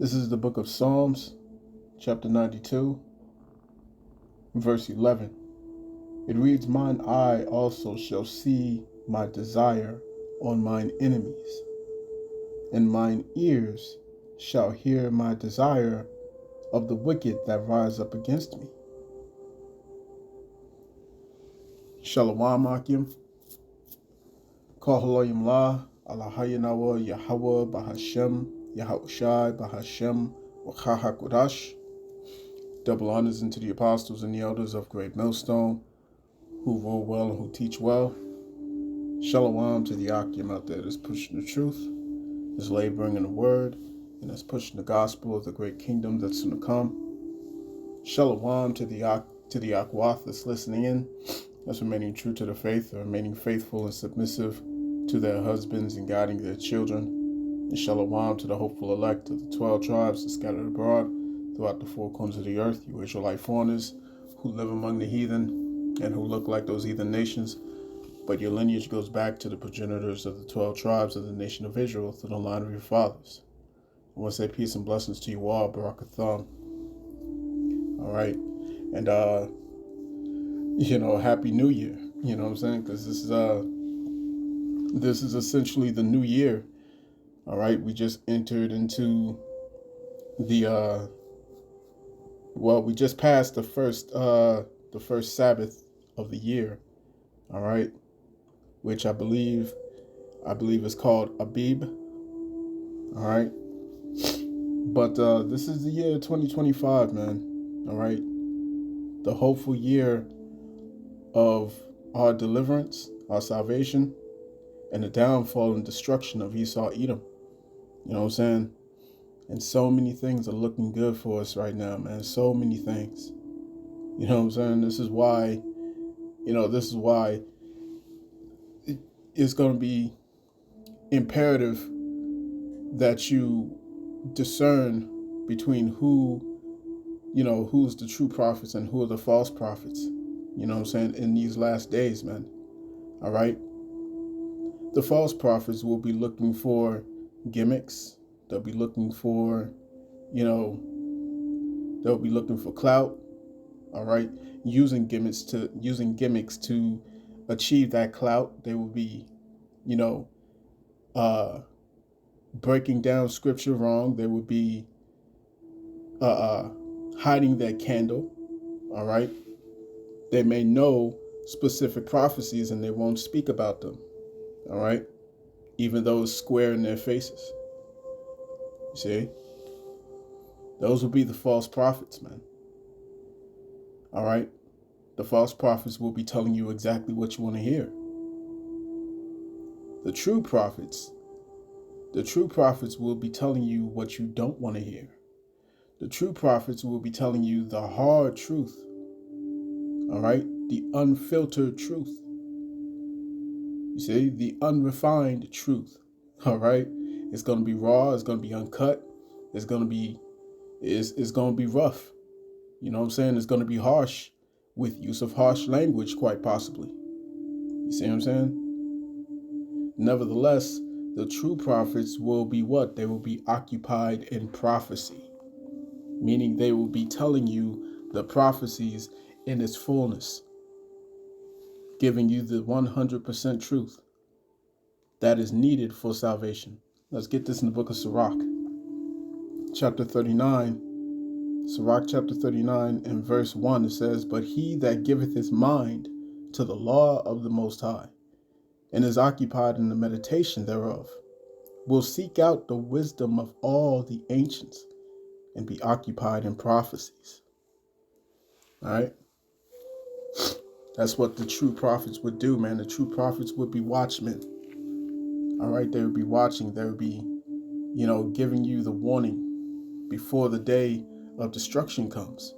This is the book of Psalms, chapter 92, verse 11. It reads, "Mine eye also shall see my desire on mine enemies, and mine ears shall hear my desire of the wicked that rise up against me." Shalom Akim. Kahaloyim La, Yahawah Bahashem Yahawashi HAITIANS. Double honors into the apostles and the elders of Great Millstone, who rule well and who teach well. Shalom to the Akim out there that's pushing the truth, that's laboring in the word, and that's pushing the gospel of the great kingdom that's going to come. Shalom to the Akwath that's listening in, that's remaining true to the faith, or remaining faithful and submissive to their husbands and guiding their children. And shalom to the hopeful elect of the 12 tribes that scattered abroad throughout the four corners of the earth, you Israelite foreigners who live among the heathen and who look like those heathen nations, but your lineage goes back to the progenitors of the 12 tribes of the nation of Israel through the line of your fathers. I want to say peace and blessings to you all, Barakatham. All right, and Happy New Year. You know what I'm saying? Because this is essentially the new year. All right, we just entered into the we just passed the first Sabbath of the year. All right, which I believe is called Abib. All right, but this is the year 2025, man. All right, the hopeful year of our deliverance, our salvation, and the downfall and destruction of Esau Edom. You know what I'm saying? And so many things are looking good for us right now, man. So many things. You know what I'm saying? This is why it's going to be imperative that you discern between who's the true prophets and who are the false prophets. You know what I'm saying? In these last days, man. All right? The false prophets will be looking for gimmicks. They'll be looking for, they'll be looking for clout. All right? Using gimmicks to achieve that clout. They will be, breaking down scripture wrong. They will be hiding their candle. All right? They may know specific prophecies and they won't speak about them. All right? Even though it's square in their faces. You see? Those will be the false prophets, man. All right? The false prophets will be telling you exactly what you want to hear. The true prophets will be telling you what you don't want to hear. The true prophets will be telling you the hard truth. All right? The unfiltered truth. You see? The unrefined truth. All right? It's going to be raw. It's going to be uncut. It's going to be rough. You know what I'm saying? It's going to be harsh, with use of harsh language, quite possibly. You see what I'm saying? Nevertheless, the true prophets will be what? They will be occupied in prophecy. Meaning they will be telling you the prophecies in its fullness. Giving you the 100% truth that is needed for salvation. Let's get this in the book of Sirach, chapter 39. Sirach chapter 39 and verse 1, it says, "But he that giveth his mind to the law of the Most High, and is occupied in the meditation thereof, will seek out the wisdom of all the ancients, and be occupied in prophecies." All right? That's what the true prophets would do, man. The true prophets would be watchmen. All right? They would be watching. They would be, giving you the warning before the day of destruction comes.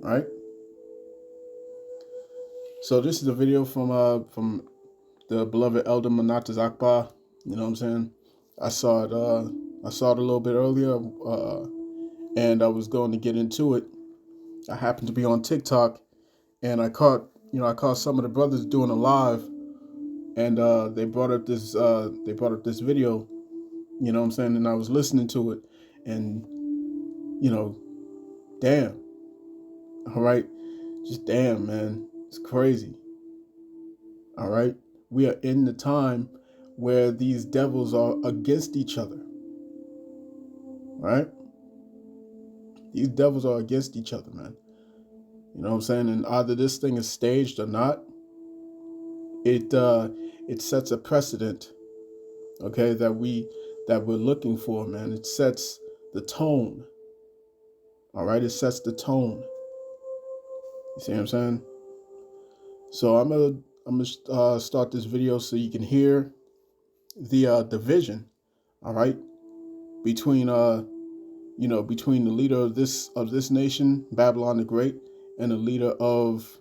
Right? So this is a video from the beloved elder Manata Zakba. You know what I'm saying? I saw it a little bit earlier, and I was going to get into it. I happened to be on TikTok, and I caught some of the brothers doing a live, and they brought up this video. You know what I'm saying? And I was listening to it, And, damn. All right. Just damn, man. It's crazy. All right. We are in the time where these devils are against each other. Right? These devils are against each other, man. You know what I'm saying? And either this thing is staged or not, it sets a precedent, okay, that we're looking for, man. It sets the tone. All right, it sets the tone. You see what I'm saying? So I'm gonna start this video so you can hear the division, all right, between between the leader of this nation, Babylon the Great, and the leader of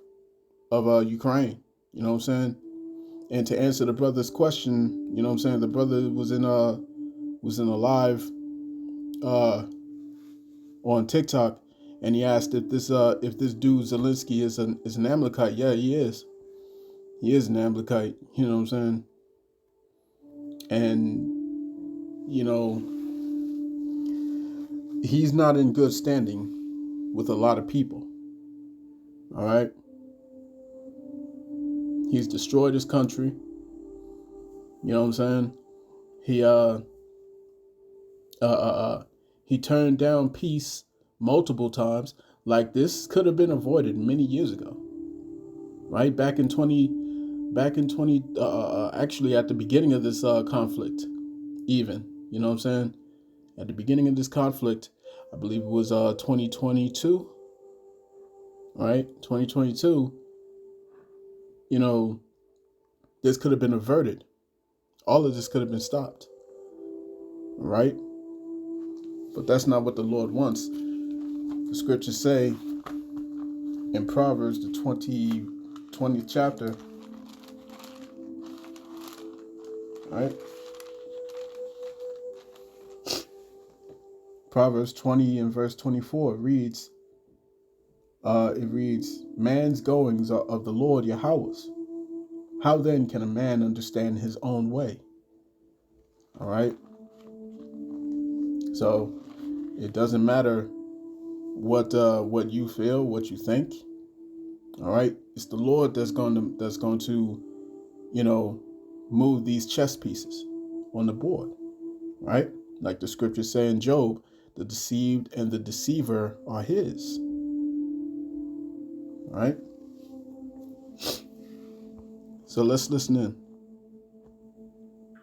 Ukraine. You know what I'm saying? And to answer the brother's question, you know what I'm saying, the brother was in a live on TikTok, and he asked if this dude Zelensky is an Amalekite. Yeah, he is. He is an Amalekite. You know what I'm saying? And he's not in good standing with a lot of people. All right. He's destroyed his country. You know what I'm saying? He turned down peace multiple times. Like, this could have been avoided many years ago. Right? Actually at the beginning of this conflict, even. You know what I'm saying? At the beginning of this conflict, I believe it was 2022. Right? 2022. This could have been averted. All of this could have been stopped. Right? But that's not what the Lord wants. The scriptures say in Proverbs, the 20th chapter, right? Proverbs 20 and verse 24 reads, man's goings are of the Lord Yahawah's. How then can a man understand his own way? All right. So it doesn't matter what you feel, what you think. All right. It's the Lord that's going to move these chess pieces on the board. Right? Like the scriptures say in Job, the deceived and the deceiver are his. Right? So let's listen in.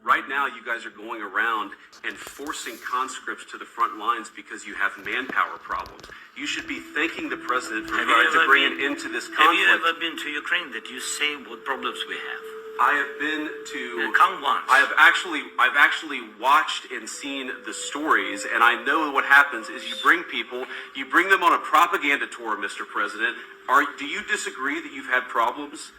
Right now, you guys are going around and forcing conscripts to the front lines because you have manpower problems. You should be thanking the president for trying to bring an end to this conflict. Have you ever been to Ukraine that you say what problems we have? I have been to. Come once. I've actually watched and seen the stories, and I know what happens is you bring them on a propaganda tour, Mr. President. Do you disagree that you've had problems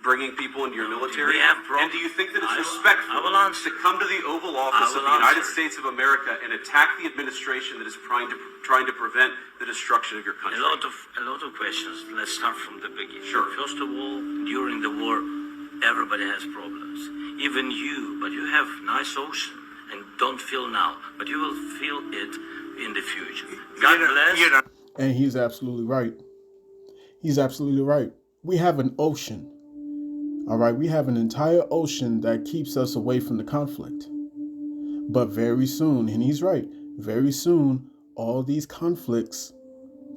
bringing people into your military? We have problems. And do you think that it's respectful to come to the Oval Office of the United States of America and attack the administration that is trying to prevent the destruction of your country? A lot of questions. Let's start from the beginning. Sure. First of all, during the war, everybody has problems. Even you, but you have nice ocean and don't feel now, but you will feel it in the future. God bless. And he's absolutely right. He's absolutely right. We have an ocean. All right, we have an entire ocean that keeps us away from the conflict. But very soon, and he's right, very soon, all these conflicts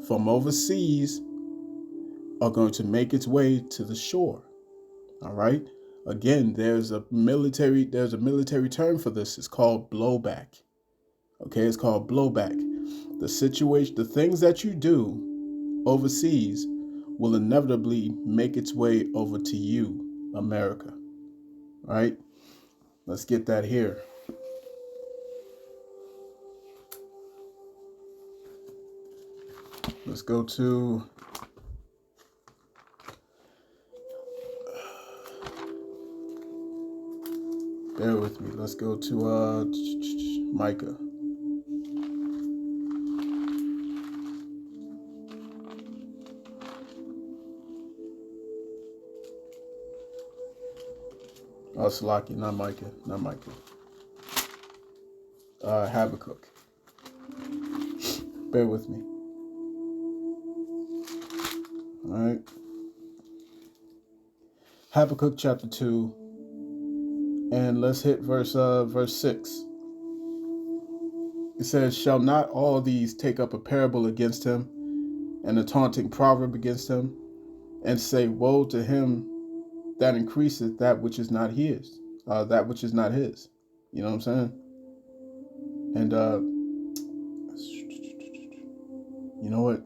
from overseas are going to make its way to the shore. All right. Again, there's a military term for this. It's called blowback. Okay, it's called blowback. The things that you do overseas will inevitably make its way over to you, America. All right? Let's get that here. Let's go to bear with me. Let's go to Micah. Oh, Salaki, not Micah. Habakkuk. Bear with me. All right. Habakkuk chapter 2, and let's hit verse 6. It says, "Shall not all these take up a parable against him, and a taunting proverb against him, and say, Woe to him that increaseth that which is not his, that which is not his." You know what I'm saying? And you know what?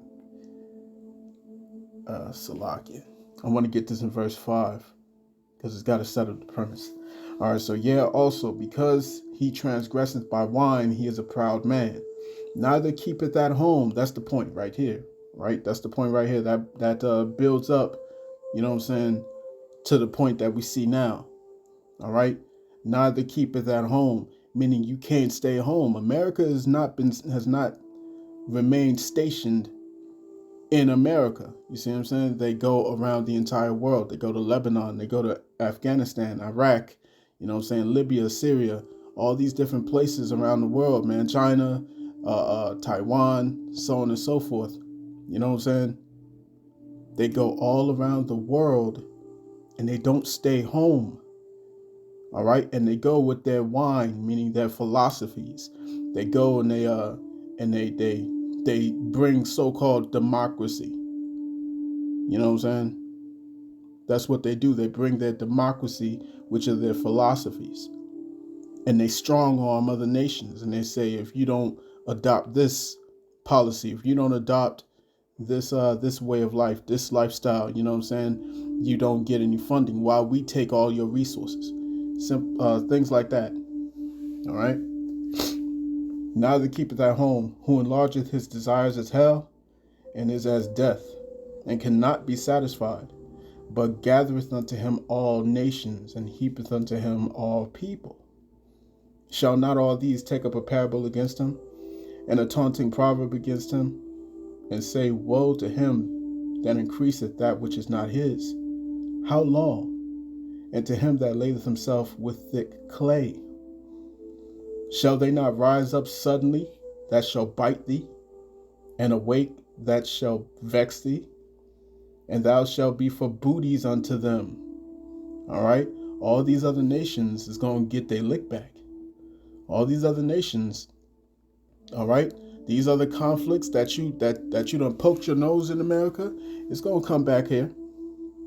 Salakia. I want to get this in verse 5 because it's got to set up the premise. All right, so yeah, also because he transgresseth by wine, he is a proud man. Neither keepeth at home. That's the point right here, right? That's the point right here that builds up, you know what I'm saying, to the point that we see now. All right, neither keepeth at home, meaning you can't stay home. America has not remained stationed in America. You see what I'm saying? They go around the entire world. They go to Lebanon, they go to Afghanistan, Iraq, you know what I'm saying, Libya, Syria, all these different places around the world, man, China, Taiwan, so on and so forth. You know what I'm saying? They go all around the world and they don't stay home. All right, and they go with their wine, meaning their philosophies. They go and they bring so-called democracy. You know what I'm saying? That's what they do. They bring their democracy, which are their philosophies, and they strong arm other nations. And they say, if you don't adopt this policy, if you don't adopt this way of life, this lifestyle, you know what I'm saying, you don't get any funding while we take all your resources. Things like that. All right. Neither keepeth at home, who enlargeth his desires as hell, and is as death, and cannot be satisfied, but gathereth unto him all nations, and heapeth unto him all people. Shall not all these take up a parable against him, and a taunting proverb against him, and say, Woe to him that increaseth that which is not his? How long? And to him that layeth himself with thick clay. Shall they not rise up suddenly that shall bite thee, and awake that shall vex thee? And thou shalt be for booties unto them. All right? All these other nations is going to get their lick back. All these other nations, all right? These other conflicts that you done poked your nose in America, it's going to come back here.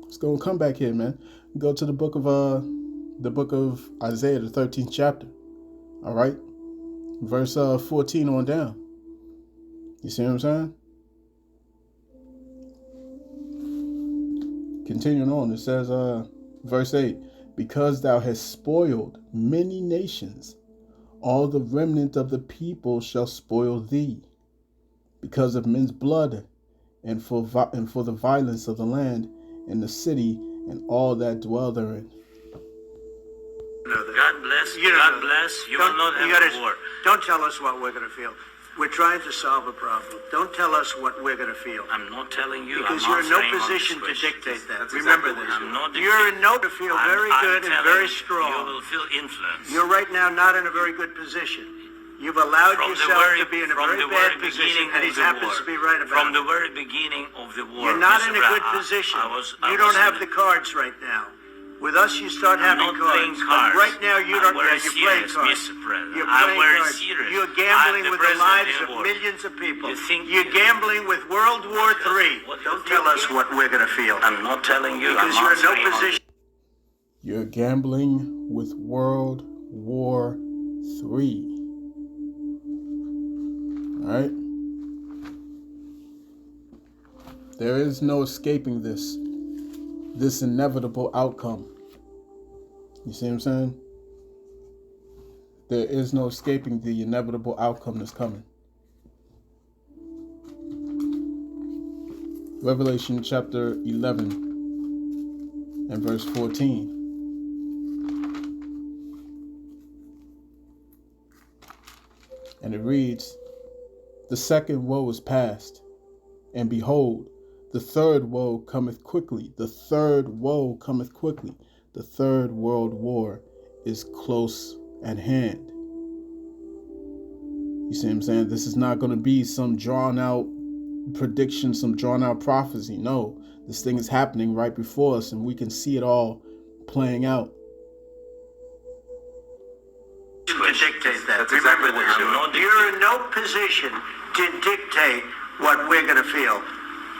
It's going to come back here, man. Go to the book of Isaiah, the 13th chapter. All right, verse 14 on down. You see what I'm saying? Continuing on, it says, verse 8, because thou hast spoiled many nations, all the remnant of the people shall spoil thee, because of men's blood, and for the violence of the land, and the city, and all that dwell therein. God bless. God bless. You will not have a war. Don't tell us what we're going to feel. We're trying to solve a problem. Don't tell us what we're going to feel. I'm not telling you. Because you're in no position to dictate that. Remember this. I'm not you're in no to feel very good and very strong. You will feel influence. You're right now not in a very good position. You've allowed yourself to be in a very bad position, and he happens to be right about it. From the very beginning of the war. You're not in a good position. You don't have the cards right now. With us, you start having cards. But right now, you don't. You're playing cards. You're playing cards. You're gambling with the lives of millions of people. You're gambling with World War III. Don't tell us what we're going to feel. I'm not telling you. Because you're in no position. You're gambling with World War III. All right? There is no escaping this inevitable outcome. You see what I'm saying? There is no escaping the inevitable outcome that's coming. Revelation chapter 11 and verse 14. And it reads, the second woe is past, and behold, the third woe cometh quickly. The third woe cometh quickly. The third world war is close at hand. You see what I'm saying? This is not going to be some drawn out prediction, some drawn out prophecy. No, this thing is happening right before us and we can see it all playing out. To dictate that. That's exactly what you're doing. You're in no position to dictate what we're going to feel.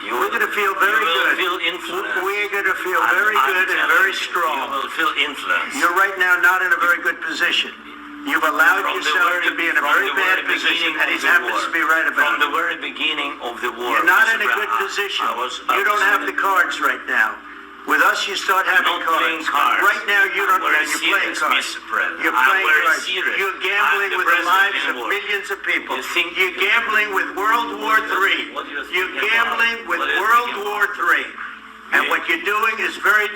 We're going to feel very good. Feel influence. We're going to feel very good and very strong. You will feel influence. You're right now not in a very good position. You've allowed yourself to be in a very bad position, and he happens to be right about it. From it. the very beginning of the war. You're not in a good position. You don't have the cards right now. With us, you start having cards. Right now, you don't. You're playing cards. You're playing cards. You're gambling with the lives of millions of people. You're gambling with World War III. You're gambling with World War III. And what you're doing is very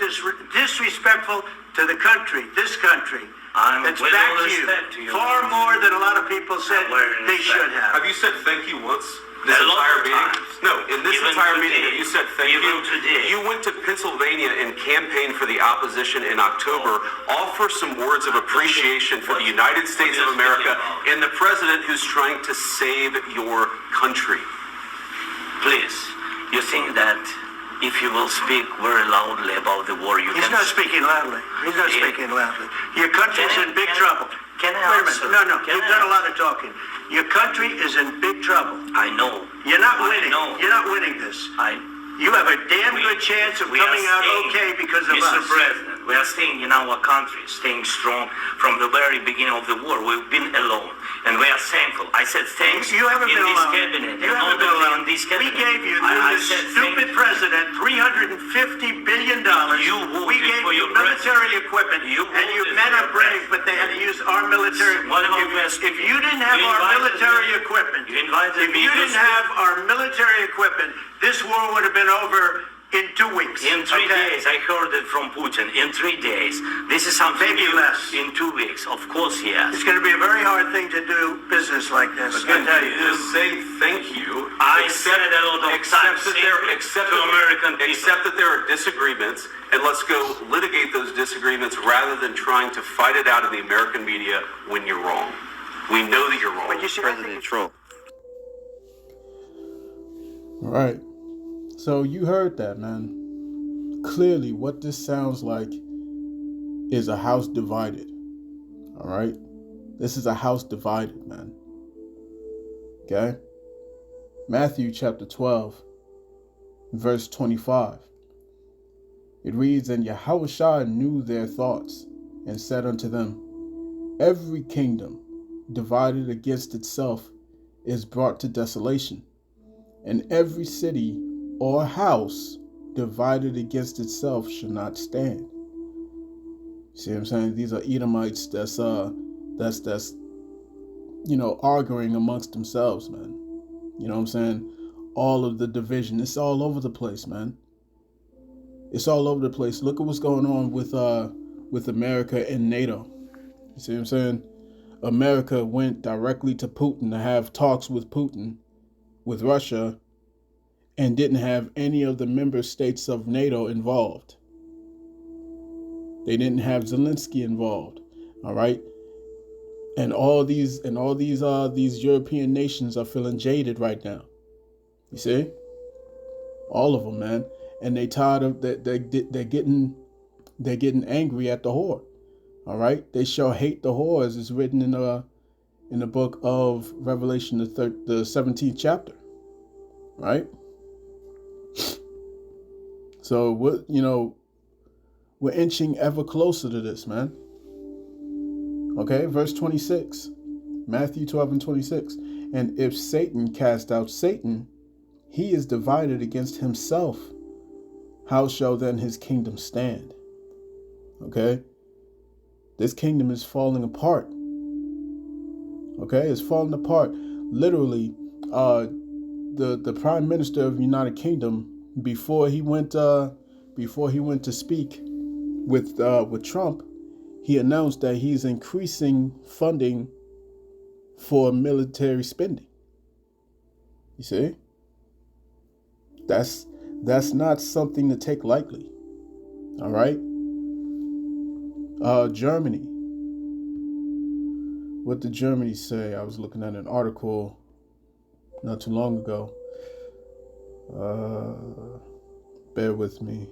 disrespectful to the country, this country. It's back to you. Far more than a lot of people said they should have. Have you said thank you once? This entire meeting? No, in this entire meeting, you said thank you. You went to Pennsylvania and campaigned for the opposition in October. Offer some words of appreciation for the United States of America and the president who's trying to save your country. Please, you think that if you will speak very loudly about the war, you He's not speaking loudly. He's not speaking loudly. Your country's in big trouble. Can I Wait a minute. No. You've done a lot of talking. Your country is in big trouble. I know. You're not winning. You're not winning this. You have a damn good chance of coming out okay because of us. Mr. President, we are staying in our country, staying strong from the very beginning of the war. We've been alone, and we are thankful. I said thanks you haven't in been this alone. cabinet. You haven't been alone. In this cabinet. We gave you, this stupid president, $350 billion. We gave you military equipment, and your men are brave, but they had to use our military. If you didn't have our military equipment, this war would have been over in 2 weeks. In 3 days, I heard it from Putin. In 3 days. This is something maybe less. In 2 weeks, of course, yes. It's going to be a very hard thing to do business like this. Again, just say thank you. I said it a lot of times. Except that there are disagreements, and let's go litigate those disagreements rather than trying to fight it out in the American media when you're wrong. We know that you're wrong. But you see, President Trump. All right. So you heard that, man. Clearly, what this sounds like is a house divided. All right? This is a house divided, man. Okay? Matthew chapter 12, verse 25. It reads, And Yahawah knew their thoughts, and said unto them, Every kingdom divided against itself is brought to desolation, and every city or house divided against itself shall not stand. See what I'm saying? These are Edomites that's arguing amongst themselves, man. You know what I'm saying? All of the division. It's all over the place, man. It's all over the place. Look at what's going on with America and NATO. You see what I'm saying? America went directly to Putin to have talks with Putin, with Russia, and didn't have any of the member states of NATO involved. They didn't have Zelensky involved. All right. And all these European nations are feeling jaded right now. You see? All of them, man. And they tired of that. They're getting angry at the whore. All right. They shall hate the whore, as is written in the book of Revelation, the 17th chapter. Right. So we're inching ever closer to this, man. Okay, verse 26, Matthew 12 and 26. And if Satan cast out Satan, he is divided against himself. How shall then his kingdom stand? Okay, this kingdom is falling apart. Okay, it's falling apart. Literally, the Prime Minister of the United Kingdom, before he went to speak with Trump, he announced that he's increasing funding for military spending. You see? That's not something to take lightly. All right? Germany. what did Germany say? I was looking at an article not too long ago. Bear with me.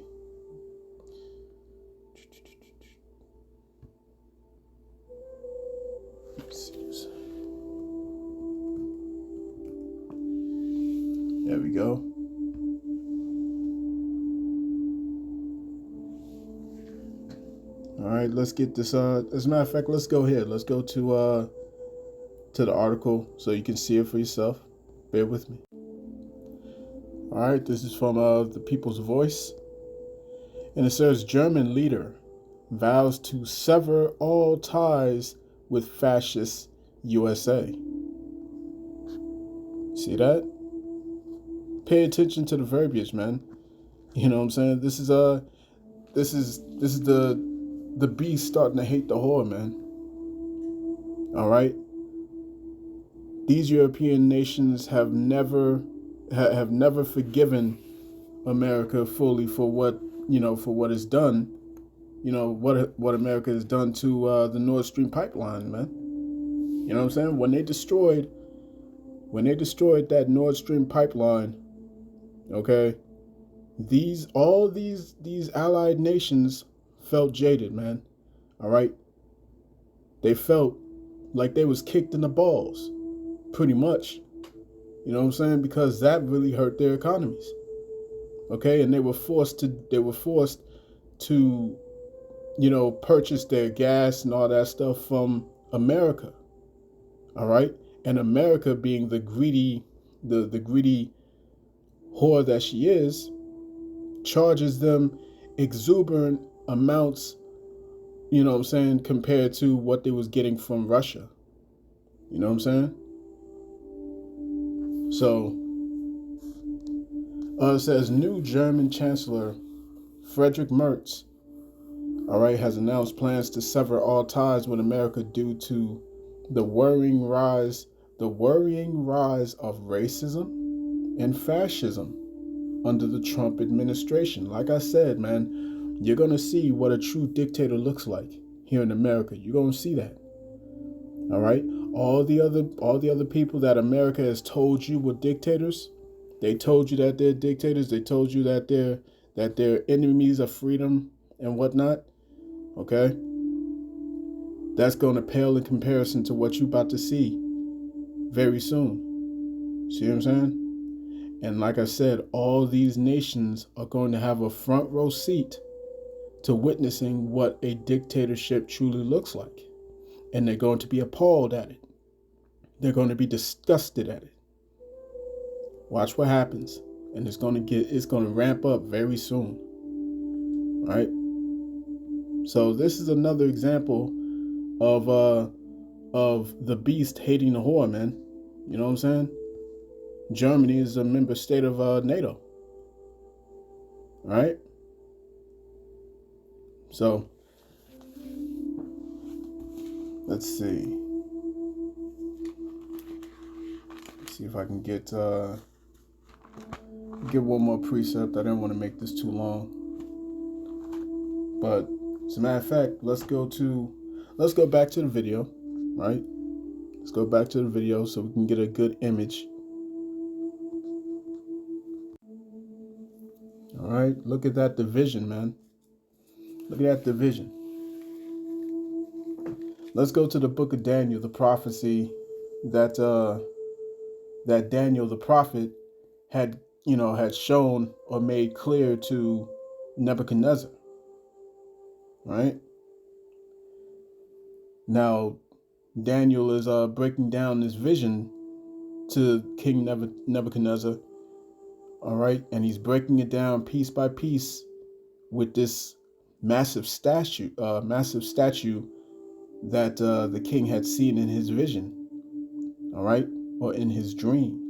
There we go. All right, let's get this. As a matter of fact, let's go here. Let's go to the article so you can see it for yourself. Bear with me. All right, this is from the People's Voice, and it says German leader vows to sever all ties with fascist USA. See that? Pay attention to the verbiage, man. You know what I'm saying? This is the beast starting to hate the whore, man. All right. These European nations have never forgiven America fully for what it's done. You know what America has done to the Nord Stream pipeline, man. You know what I'm saying? When they destroyed that Nord Stream pipeline, okay, all these allied nations felt jaded, man. All right, they felt like they was kicked in the balls, pretty much. You know what I'm saying? Because that really hurt their economies. Okay, and they were forced to purchase their gas and all that stuff from America. All right, and America, being the greedy whore that she is, charges them exuberant amounts, you know what I'm saying, compared to what they was getting from Russia. You know what I'm saying? So, it says new German Chancellor Friedrich Merz, all right, has announced plans to sever all ties with America due to the worrying rise of racism and fascism under the Trump administration. Like I said, man, you're going to see what a true dictator looks like here in America. You're going to see that. All right? All the other people that America has told you were dictators, they told you that they're dictators. They told you that they're enemies of freedom and whatnot. Okay? That's going to pale in comparison to what you're about to see very soon. See what I'm saying? And like I said, all these nations are going to have a front row seat to witnessing what a dictatorship truly looks like. And they're going to be appalled at it. They're going to be disgusted at it. Watch what happens. And it's going to ramp up very soon. All right? So this is another example of the beast hating the whore, man. You know what I'm saying? Germany is a member state of NATO. All right? So, let's see. Let's see if I can get one more precept. I didn't want to make this too long. But as a matter of fact, let's go back to the video, right? Let's go back to the video so we can get a good image. All right, look at that division, man. Look at that division. Let's go to the book of Daniel, the prophecy that Daniel the prophet had shown or made clear to Nebuchadnezzar. Right? Now, Daniel is breaking down this vision to King Nebuchadnezzar. All right, and he's breaking it down piece by piece with this massive statue that the king had seen in his vision. All right, or in his dream.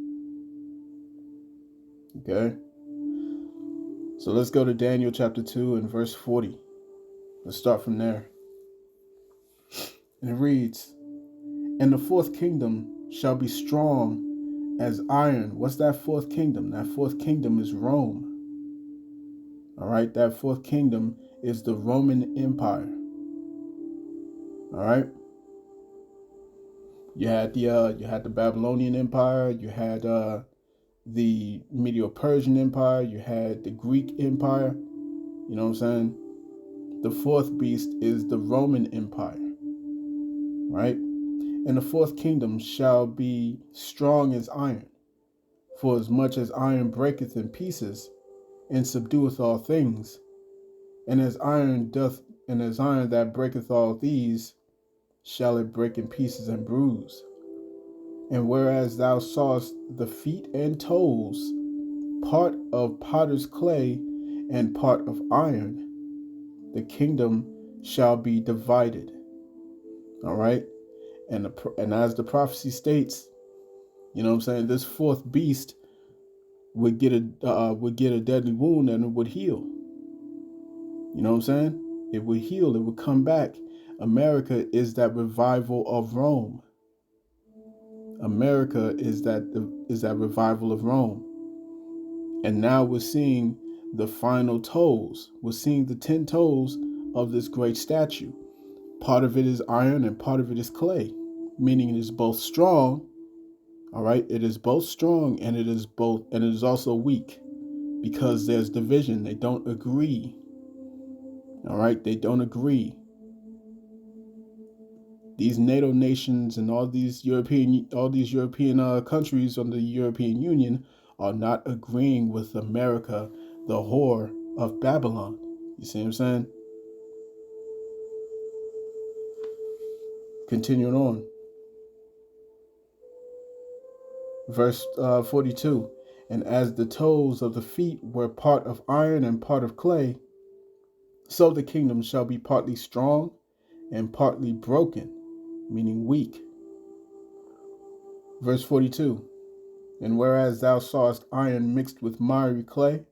Okay. So let's go to Daniel chapter 2 and verse 40. Let's start from there. And it reads, "And the fourth kingdom shall be strong as iron." What's that fourth kingdom? That fourth kingdom is Rome. All right, that fourth kingdom is the Roman Empire. All right. You had the Babylonian Empire, you had the Medo-Persian Empire, you had the Greek Empire. You know what I'm saying? The fourth beast is the Roman Empire, right? And the fourth kingdom shall be strong as iron, for as much as iron breaketh in pieces, and subdueth all things, and as iron that breaketh all these, shall it break in pieces and bruise. And whereas thou sawest the feet and toes, part of potter's clay and part of iron, the kingdom shall be divided. All right, and as the prophecy states, you know what I'm saying, this fourth beast would get a deadly wound and it would heal. You know what I'm saying? It would heal. It would come back. America is that revival of Rome. America is that revival of Rome. And now we're seeing the final toes. We're seeing the 10 toes of this great statue. Part of it is iron and part of it is clay, meaning it is both strong. All right, it is both strong and it is also weak, because there's division. They don't agree. All right, they don't agree. These NATO nations and all these European countries under the European Union are not agreeing with America, the whore of Babylon. You see what I'm saying? Continuing on. Verse 42. And as the toes of the feet were part of iron and part of clay, so the kingdom shall be partly strong and partly broken, meaning weak. Verse 42. And whereas thou sawest iron mixed with miry clay,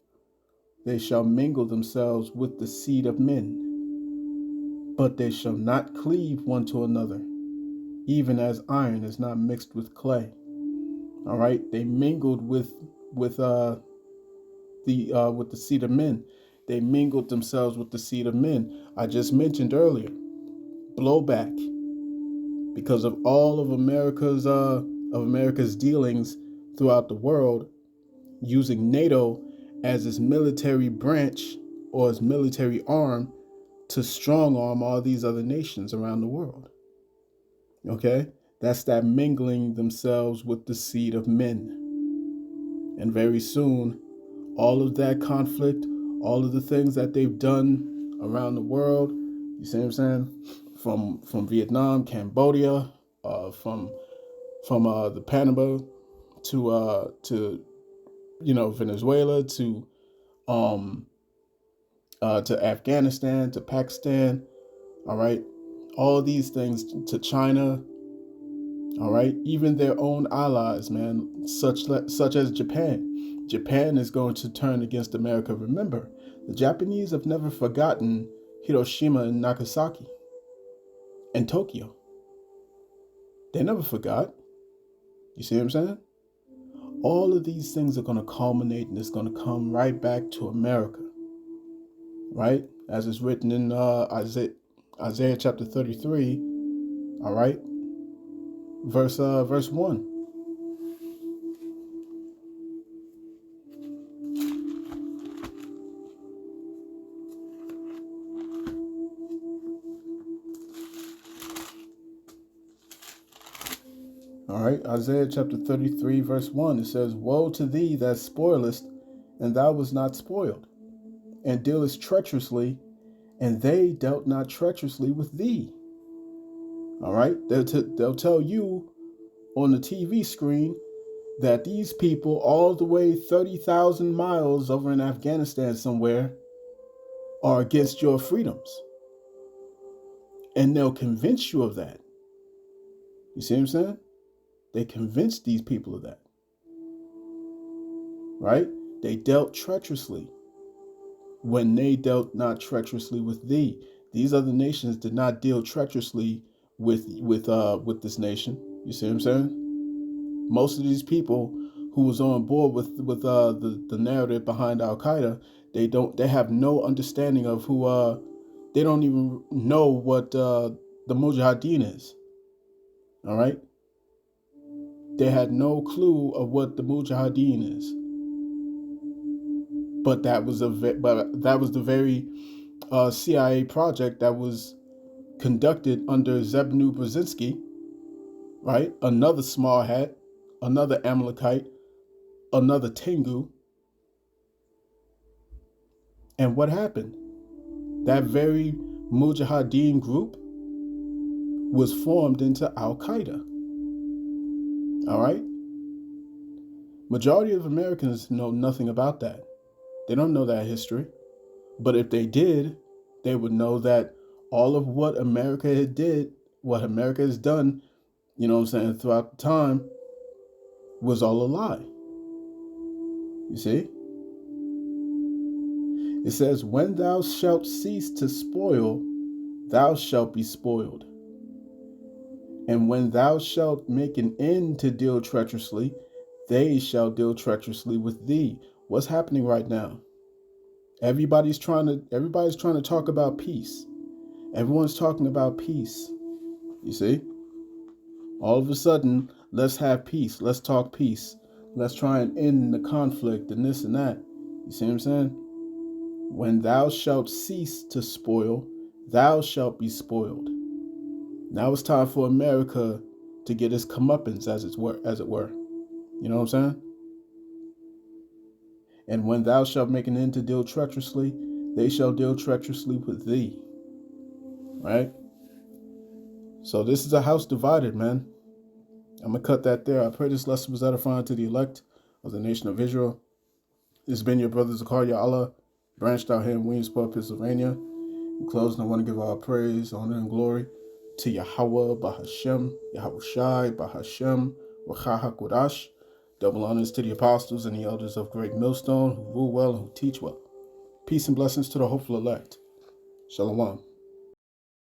they shall mingle themselves with the seed of men, but they shall not cleave one to another, even as iron is not mixed with clay. All right, they mingled with the seed of men. They mingled themselves with the seed of men. I just mentioned earlier, blowback, because of all of America's dealings throughout the world, using NATO as its military branch or its military arm to strong arm all these other nations around the world. Okay, that's that mingling themselves with the seed of men. And very soon, all of that conflict, all of the things that they've done around the world, you see what I'm saying? From Vietnam, Cambodia, from the Panama to Venezuela to Afghanistan, to Pakistan, all right, all these things, to China, all right, even their own allies, man, such as Japan. Japan is going to turn against America. Remember, the Japanese have never forgotten Hiroshima and Nagasaki and Tokyo. They never forgot. You see what I'm saying? All of these things are going to culminate, and it's going to come right back to America, right? As it's written in Isaiah chapter 33, all right, verse 1. All right, Isaiah chapter 33, verse 1, it says, Woe to thee that spoilest, and thou wast not spoiled, and dealest treacherously, and they dealt not treacherously with thee. All right, they'll tell you on the TV screen that these people all the way 30,000 miles over in Afghanistan somewhere are against your freedoms. And they'll convince you of that. You see what I'm saying? They convinced these people of that, right? They dealt treacherously when they dealt not treacherously with thee. These other nations did not deal treacherously with this nation. You see what I'm saying? Most of these people who was on board with the narrative behind Al Qaeda, they have no understanding of who they don't even know what the Mujahideen is. All right. They had no clue of what the Mujahideen is. But that was the very CIA project that was conducted under Zebnu Brzezinski, right? Another small hat, another Amalekite, another Tengu. And what happened? That very Mujahideen group was formed into Al-Qaeda. All right? Majority of Americans know nothing about that. They don't know that history. But if they did, they would know that all of what America has done, you know what I'm saying, throughout the time, was all a lie. You see? It says, when thou shalt cease to spoil, thou shalt be spoiled. And when thou shalt make an end to deal treacherously, they shall deal treacherously with thee. What's happening right now? Everybody's trying to talk about peace. Everyone's talking about peace. You see? All of a sudden, let's have peace. Let's talk peace. Let's try and end the conflict and this and that. You see what I'm saying? When thou shalt cease to spoil, thou shalt be spoiled. Now it's time for America to get its comeuppance, as it were. You know what I'm saying? And when thou shalt make an end to deal treacherously, they shall deal treacherously with thee. Right? So this is a house divided, man. I'm going to cut that there. I pray this lesson was edifying to the elect of the nation of Israel. This has been your brother Zakaria Allah, branched out here in Williamsport, Pennsylvania. In closing, I want to give all praise, honor, and glory to Yahawah Bahashem Yahawashi Bahashem Yahawashi. Double honors to the apostles and the elders of Great Millstone who rule well and who teach well. Peace and blessings to the hopeful elect. Shalom.